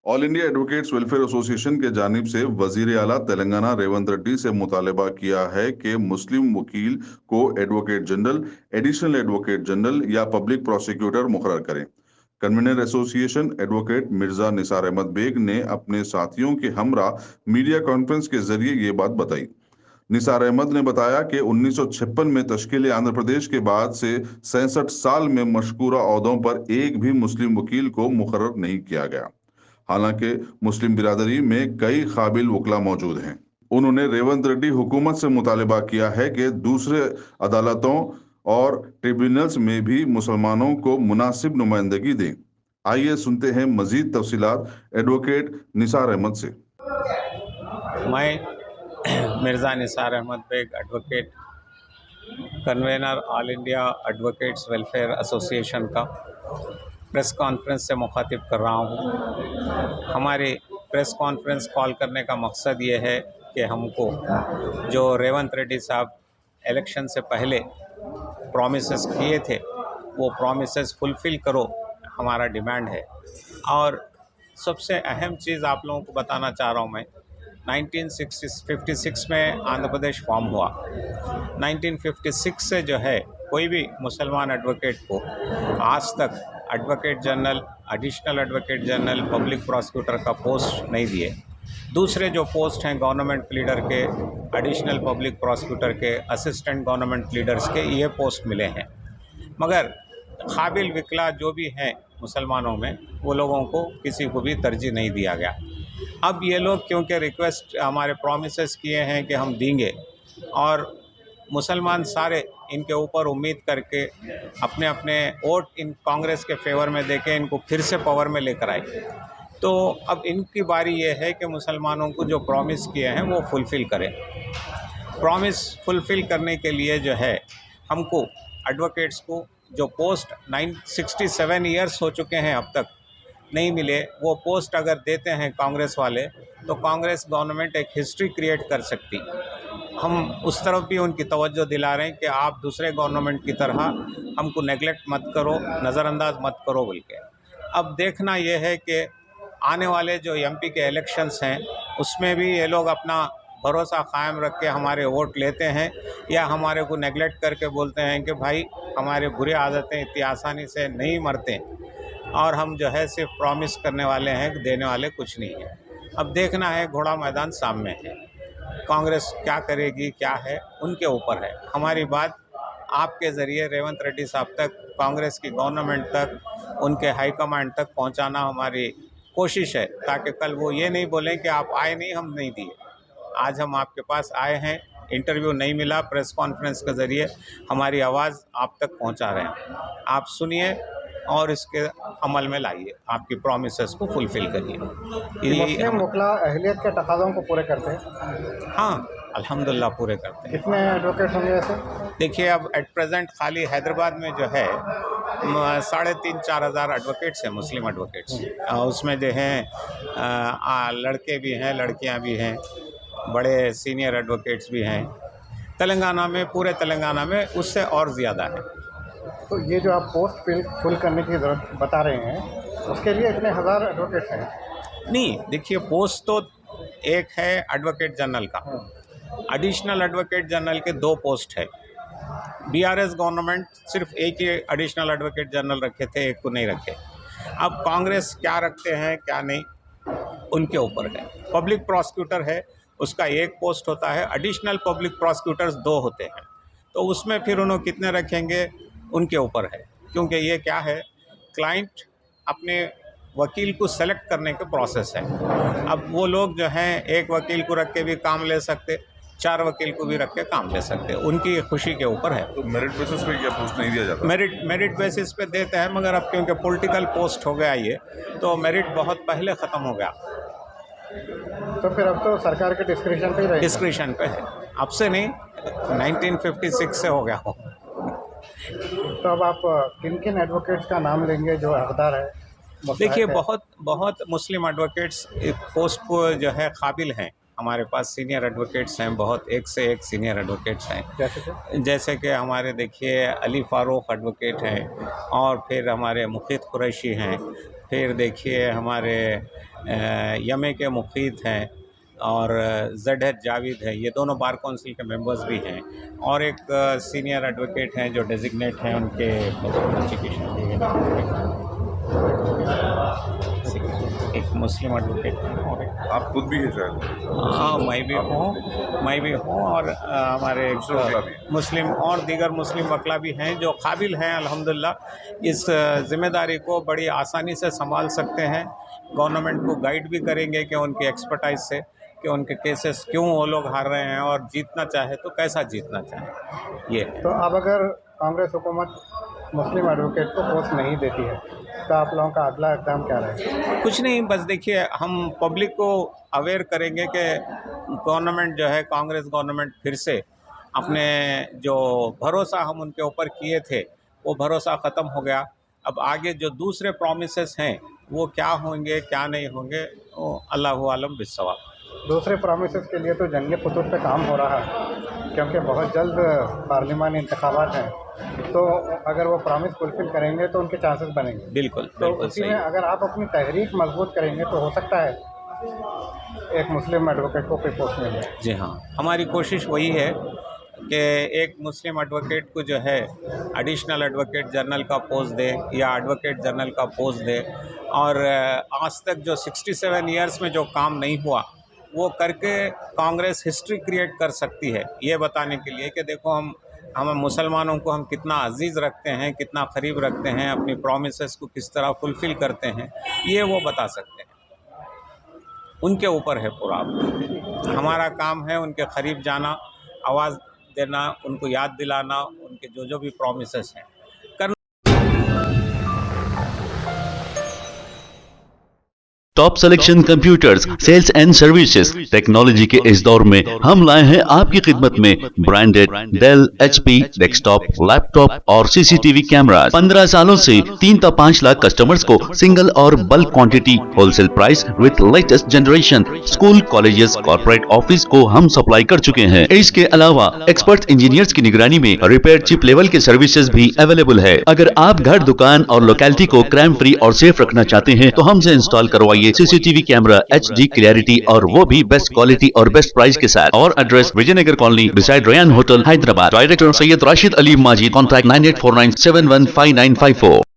All India advocates welfare association के जानिब से वजीर आला तेलंगाना रेवंत रेड्डी से मुतालबा किया है कि मुस्लिम वकील को advocate general, additional advocate general या पब्लिक प्रोसिक्यूटर मुकर्रर करें। Convener association advocate Mirza Nisar Ahmed Baig ने अपने साथियों के हमरा मीडिया कॉन्फ्रेंस के जरिए ये बात बताई। निसार अहमद ने बताया कि 1956 में तश्कील आंध्र प्रदेश के बाद से 67 साल में मशकूरा ओहदों पर एक भी मुस्लिम वकील को मुकर्रर नहीं किया गया। हालांकि मुस्लिम बिरादरी में कई काबिल वकला मौजूद हैं। उन्होंने रेवंत रेड्डी हुकूमत से मुतालबा किया है कि दूसरे अदालतों और ट्रिब्यूनल्स में भी मुसलमानों को मुनासिब नुमाइंदगी दें। आइए सुनते हैं मजीद तफसीलात एडवोकेट निसार अहमद से। मैं Mirza Nisar Ahmed Baig advocate, convener all India advocates welfare association का प्रेस कॉन्फ्रेंस से मुखातिब कर रहा हूँ। हमारी प्रेस कॉन्फ्रेंस कॉल करने का मकसद ये है कि हमको जो रेवंत रेड्डी साहब इलेक्शन से पहले प्रॉमिसेस किए थे वो प्रॉमिसेस फुलफ़िल करो, हमारा डिमांड है। और सबसे अहम चीज़ आप लोगों को बताना चाह रहा हूँ मैं, 1956 में आंध्र प्रदेश फॉर्म हुआ। 1956 से जो है कोई भी मुसलमान एडवोकेट को आज तक advocate general, additional advocate general, public prosecutor का पोस्ट नहीं दिए। दूसरे जो पोस्ट हैं गवर्नमेंट प्लीडर के, एडिशनल पब्लिक प्रोसिक्यूटर के, असिस्टेंट गवर्नमेंट प्लीडर्स के, ये पोस्ट मिले हैं। मगर काबिल विकला जो भी हैं मुसलमानों में, वो लोगों को किसी को भी तरजीह नहीं दिया गया। अब ये लोग क्योंकि रिक्वेस्ट हमारे प्रॉमिसेस किए हैं कि हम देंगे, और मुसलमान सारे इनके ऊपर उम्मीद करके अपने अपने वोट इन कांग्रेस के फेवर में देके इनको फिर से पावर में लेकर आए। तो अब इनकी बारी ये है कि मुसलमानों को जो प्रॉमिस किए हैं वो फुलफ़िल करें। प्रॉमिस फुलफ़िल करने के लिए जो है हमको एडवोकेट्स को जो पोस्ट 67 ईयर्स हो चुके हैं अब तक नहीं मिले, वो पोस्ट अगर देते हैं कांग्रेस वाले तो कांग्रेस गवर्नमेंट एक हिस्ट्री क्रिएट कर सकती। हम उस तरफ भी उनकी तवज्जो दिला रहे हैं कि आप दूसरे गवर्नमेंट की तरह हमको नेगलेक्ट मत करो, नज़रअंदाज मत करो बोल के। अब देखना ये है कि आने वाले जो एमपी के इलेक्शंस हैं उसमें भी ये लोग अपना भरोसा कायम रख के हमारे वोट लेते हैं, या हमारे को नेगलेक्ट करके बोलते हैं कि भाई हमारे बुरी आदतें इतनी आसानी से नहीं मरते, और हम जो है सिर्फ प्रॉमिस करने वाले हैं, देने वाले कुछ नहीं है। अब देखना है, घोड़ा मैदान सामने है। कांग्रेस क्या करेगी, क्या है, उनके ऊपर है। हमारी बात आपके ज़रिए रेवंत रेड्डी साहब तक, कांग्रेस की गवर्नमेंट तक, उनके हाईकमांड तक पहुंचाना हमारी कोशिश है, ताकि कल वो ये नहीं बोलें कि आप आए नहीं, हम नहीं दिए। आज हम आपके पास आए हैं, इंटरव्यू नहीं मिला, प्रेस कॉन्फ्रेंस के ज़रिए हमारी आवाज़ आप तक पहुंचा रहे हैं। आप सुनिए और इसके अमल में लाइए, आपकी प्रॉमिसेस को फुलफ़िल करिए। मुस्लिम वकला अहलियत के तकाज़ों को पूरे करते हैं? हाँ, अल्हम्दुलिल्लाह पूरे करते हैं। कितने एडवोकेट होंगे ऐसे? देखिए, अब एट प्रेजेंट खाली हैदराबाद में जो है 3,500-4 हज़ार एडवोकेट्स हैं, मुस्लिम एडवोकेट्स। उसमें जो हैं लड़के भी हैं, लड़कियां भी हैं, बड़े सीनियर एडवोकेट्स भी हैं। तेलंगाना में, पूरे तेलंगाना में उससे और ज़्यादा है। तो ये जो आप पोस्ट फुल करने की ज़रूरत बता रहे हैं, उसके लिए इतने हज़ार एडवोकेट हैं? नहीं, देखिए, पोस्ट तो एक है एडवोकेट जनरल का, एडिशनल एडवोकेट जनरल के 2 पोस्ट है। बीआरएस गवर्नमेंट सिर्फ एक ही एडिशनल एडवोकेट जनरल रखे थे, एक को नहीं रखे। अब कांग्रेस क्या रखते हैं क्या नहीं, उनके ऊपर है। पब्लिक प्रोसिक्यूटर है, उसका 1 पोस्ट होता है। एडिशनल पब्लिक प्रोसिक्यूटर्स 2 होते हैं, तो उसमें फिर उन्होंने कितने रखेंगे उनके ऊपर है। क्योंकि ये क्या है, क्लाइंट अपने वकील को सेलेक्ट करने का प्रोसेस है। अब वो लोग जो हैं एक वकील को रख के भी काम ले सकते, 4 वकील को भी रख के काम ले सकते, उनकी खुशी के ऊपर है। तो मेरिट बेसिस पे क्या पोस्ट नहीं दिया जाता? मेरिट बेसिस पे देते हैं, मगर अब क्योंकि पॉलिटिकल पोस्ट हो गया ये, तो मेरिट बहुत पहले ख़त्म हो गया। तो फिर अब तो सरकार के डिस्क्रिप्शन पे ही रहेगा? डिस्क्रिप्शन पे है, अब से नहीं, 1956 से हो गया हो। तो अब आप किन-किन एडवोकेट्स का नाम लेंगे जो हकदार है? देखिए, बहुत मुस्लिम एडवोकेट्स पोस्ट को जो है काबिल हैं, हमारे पास सीनियर एडवोकेट्स हैं, बहुत एक से एक सीनियर एडवोकेट्स हैं। जैसे कि हमारे देखिए अली फ़ारूक एडवोकेट हैं, और फिर हमारे मुखीत कुरैशी हैं, फिर देखिए हमारे यमे के मुखीत हैं, और ज़ेड जावेद है, ये दोनों बार काउंसिल के मेंबर्स भी हैं, और एक सीनियर एडवोकेट हैं जो डेजिग्नेट हैं, उनके एक मुस्लिम एडवोकेट हैं, और एक आप खुद भी हैं शायद? हाँ, मैं भी हूँ, और हमारे एक मुस्लिम और दीगर मुस्लिम वकला भी हैं जो काबिल हैं अल्हम्दुलिल्लाह, इस ज़िम्मेदारी को बड़ी आसानी से संभाल सकते हैं। गवर्नमेंट को गाइड भी करेंगे कि उनकी एक्सपर्टाइज से कि उनके केसेस क्यों वो लोग हार रहे हैं, और जीतना चाहे तो कैसा जीतना चाहे, ये है। तो अब अगर कांग्रेस हुकूमत मुस्लिम एडवोकेट को पोस्ट नहीं देती है तो आप लोगों का अगला इक़दाम क्या रहेगा? कुछ नहीं, बस देखिए हम पब्लिक को अवेयर करेंगे कि गवर्नमेंट जो है, कांग्रेस गवर्नमेंट फिर से अपने जो भरोसा हम उनके ऊपर किए थे वो भरोसा ख़त्म हो गया। अब आगे जो दूसरे प्रॉमिसेस हैं वो क्या होंगे क्या नहीं होंगे, वो अल्लाहु आलम बिस्सवाब। दूसरे प्रॉमिसेस के लिए तो जंग फतूर पे काम हो रहा है, क्योंकि बहुत जल्द पार्लिमानी इंतखाबात हैं, तो अगर वो प्रॉमिस फुलफिल करेंगे तो उनके चांसेस बनेंगे। बिल्कुल तो बिल्कुल उसी सही। में अगर आप अपनी तहरीक मजबूत करेंगे तो हो सकता है एक मुस्लिम एडवोकेट को कोई पोस्ट मिल जाए। जी हाँ, हमारी कोशिश वही है कि एक मुस्लिम एडवोकेट को जो है एडिशनल एडवोकेट जनरल का पोस्ट दे या एडवोकेट जनरल का पोस्ट दे, और आज तक जो 67 इयर्स में जो काम नहीं हुआ वो करके कांग्रेस हिस्ट्री क्रिएट कर सकती है, ये बताने के लिए कि देखो हम मुसलमानों को हम कितना अजीज़ रखते हैं, कितना करीब रखते हैं, अपनी प्रॉमिसेस को किस तरह फुलफ़िल करते हैं, ये वो बता सकते हैं। उनके ऊपर है पूरा। हमारा काम है उनके करीब जाना, आवाज़ देना, उनको याद दिलाना, उनके जो भी प्रॉमिसेस हैं करना। Top selection computers sales and services technology के इस दौर में हम लाए हैं आपकी खिदमत में branded Dell, HP desktop, laptop और सीसीटीवी कैमरा। 15 सालों से 3 से 5 लाख कस्टमर्स को सिंगल और bulk quantity wholesale price with latest generation school, colleges, corporate office को हम सप्लाई कर चुके हैं। इसके अलावा एक्सपर्ट इंजीनियर्स की निगरानी में रिपेयर चिप लेवल के सर्विसेज भी अवेलेबल है। अगर आप घर, दुकान और लोकेलिटी को क्राइम फ्री और सेफ रखना चाहते हैं तो हमसे इंस्टॉल करवाइए सीसीटीवी कैमरा HD क्लैरिटी, और वो भी बेस्ट क्वालिटी और बेस्ट प्राइस के साथ। और address Vijayanagar colony beside Ryan hotel, Hyderabad. Director Syed Rashid Ali Majid. Contact 9849715954।